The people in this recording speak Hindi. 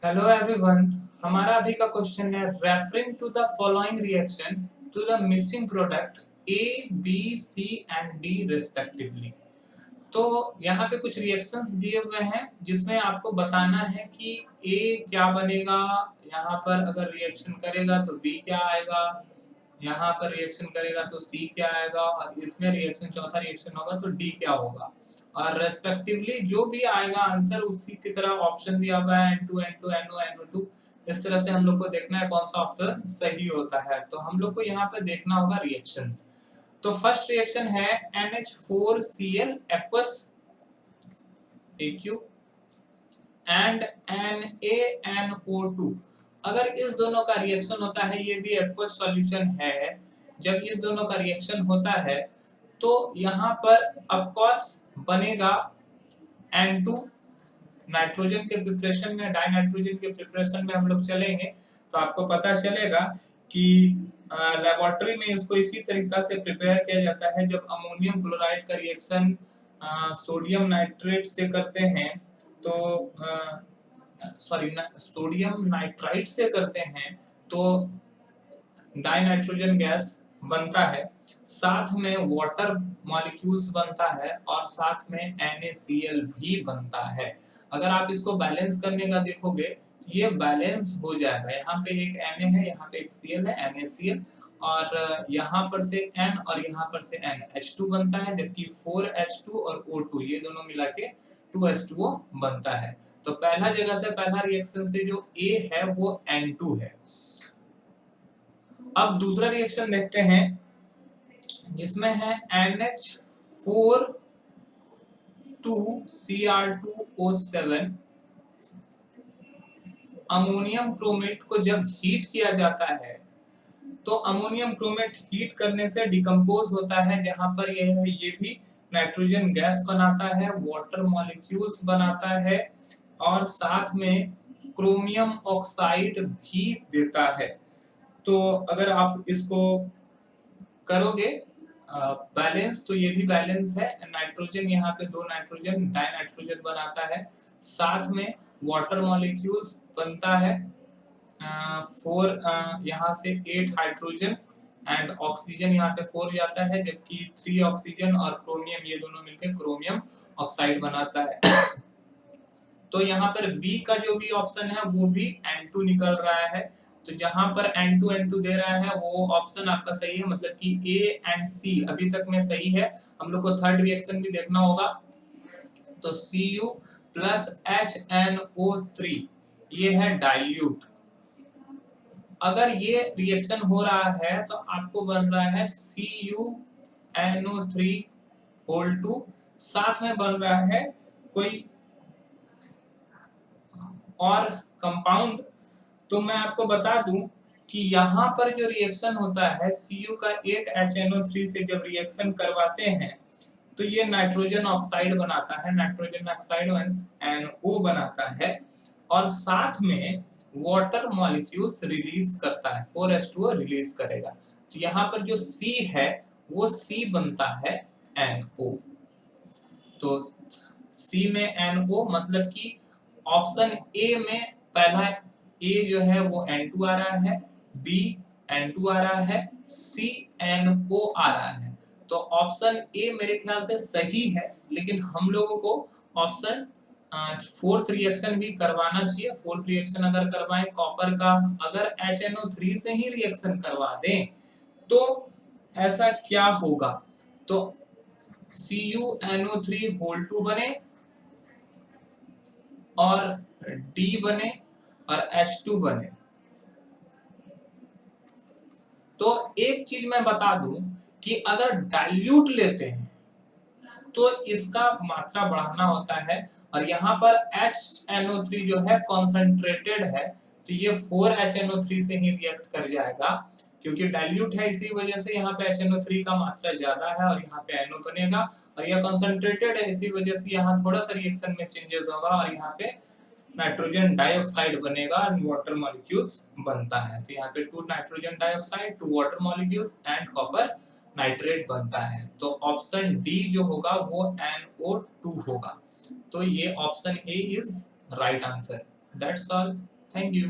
Hello everyone. हमारा अभी का क्वेश्चन है referring to the following reaction to the missing product A B C and D respectively. तो यहाँ पे कुछ रिएक्शंस दिए हुए हैं जिसमें आपको बताना है कि ए क्या बनेगा, यहाँ पर अगर रिएक्शन करेगा तो बी क्या आएगा, यहाँ पर रिएक्शन करेगा तो सी क्या आएगा और इसमें रिएक्शन चौथा रिएक्शन होगा तो डी क्या होगा। और रेस्पेक्टिवली जो भी आएगा आंसर उसी की तरह ऑप्शन दिया हुआ है N2 N2 NO NO2। इस तरह से हम लोग को देखना है कौन सा ऑप्शन सही होता है। तो हम लोग को यहाँ पे देखना होगा रिएक्शंस। तो फर्स्ट रिएक्शन है NH4Cl aqueous AQ and NaNO2। अगर इस दोनों का रिएक्शन होता है, ये भी एक्वस सॉल्यूशन है, जब इस दोनों का रिएक्शन होता है तो यहाँ पर ऑफ कोर्स बनेगा N2। नाइट्रोजन के प्रिपरेशन में, डाई नाइट्रोजन के प्रिपरेशन में हम लोग चलेंगे तो आपको पता चलेगा कि लेबोरेटरी में इसको इसी तरीका से प्रिपेयर किया जाता है। जब अमोनियम क्लोराइड का रिएक्शन सोडियम नाइट्रेट से करते हैं तो सोडियम नाइट्राइट से करते हैं तो डाई नाइट्रोजन गैस बनता है, साथ में वाटर मॉलिक्यूल्स बनता है और साथ में NaCl भी बनता है। अगर आप इसको बैलेंस करने का देखोगे ये बैलेंस हो जाएगा। यहाँ पे एक Na है, यहाँ पे एक Cl है NaCl, और यहाँ पर से N और यहाँ पर से N H2 बनता है, जबकि 4H2 और O2 ये दोनों मिला के 2H2O बनता है। तो पहला जगह से पहला रिएक्शन से जो A है वो N2 है। अब दूसरा रिएक्शन देखते हैं जिसमें है NH4 2Cr2O7। अमोनियम क्रोमेट को जब हीट किया जाता है तो अमोनियम क्रोमेट हीट करने से डिकम्पोज होता है, जहां पर ये भी नाइट्रोजन गैस बनाता है, वाटर मॉलिक्यूल्स बनाता है और साथ में क्रोमियम ऑक्साइड भी देता है। तो अगर आप इसको करोगे बैलेंस तो ये भी बैलेंस है। नाइट्रोजन यहाँ पे 2 नाइट्रोजन डाई नाइट्रोजन बनाता है, साथ में वाटर मॉलिक्यूल्स बनता है 4 यहाँ से 8 हाइड्रोजन एंड ऑक्सीजन यहाँ पे 4 जाता है, जबकि 3 ऑक्सीजन और क्रोमियम ये दोनों मिलकर क्रोमियम ऑक्साइड बनाता है। तो यहाँ पर बी का जो भी ऑप्शन है वो भी N2 निकल रहा है। तो जहां पर N2 N2 दे रहा है वो ऑप्शन आपका सही है, मतलब कि A एंड C अभी तक में सही है। हम लोग को थर्ड रिएक्शन भी देखना होगा। तो Cu प्लस HNO3 ये है डाइल्यूट। अगर ये रिएक्शन हो रहा है तो आपको बन रहा है CuNO3 होल 2, साथ में बन रहा है कोई और कंपाउंड। तो मैं आपको बता दूं कि यहाँ पर जो रिएक्शन होता है Cu का 8HNO3 से जब रिएक्शन करवाते हैं तो ये नाइट्रोजन ऑक्साइड बनाता है, नाइट्रोजन ऑक्साइड मींस NO बनाता है और साथ में वाटर मॉलिक्यूल्स रिलीज करता है, 4H2O रिलीज करेगा। तो यहाँ पर जो C है वो C बनता है NO। तो C में NO मतलब कि ऑप्शन ए में पहला ए जो है वो N2 आ रहा है, बी N2 आ रहा है, सी NO आ रहा है। तो ऑप्शन ए मेरे ख्याल से सही है, लेकिन हम लोगों को ऑप्शन फोर्थ रिएक्शन भी करवाना चाहिए। फोर्थ रिएक्शन अगर करवाएं कॉपर का, अगर HNO3 से ही रिएक्शन करवा दें तो ऐसा क्या होगा। तो CuNO3 होल 2 बने और D बने और H2 बने। तो एक चीज मैं बता दूं कि अगर डाइल्यूट लेते हैं तो इसका मात्रा बढ़ाना होता है, और यहाँ पर HNO3 जो है कॉन्सेंट्रेटेड है तो ये 4HNO3 से ही रिएक्ट कर जाएगा, क्योंकि डाइल्यूट है इसी वजह से यहाँ पे HNO3 का मात्रा ज्यादा है और यहाँ पे NO बनेगा, और यह कॉन्सेंट्रेटेड है इसी वजह से यहाँ थोड़ा सा रिएक्शन में चेंजेस होगा और यहाँ पे नाइट्रोजन डाइऑक्साइड बनेगा एंड वाटर मॉलिक्यूल्स बनता है। तो यहाँ पे 2 nitrogen dioxide, 2 water molecules and copper nitrate बनता है। तो ऑप्शन डी जो होगा वो NO2 होगा। तो ये option A is right answer. That's all, thank you.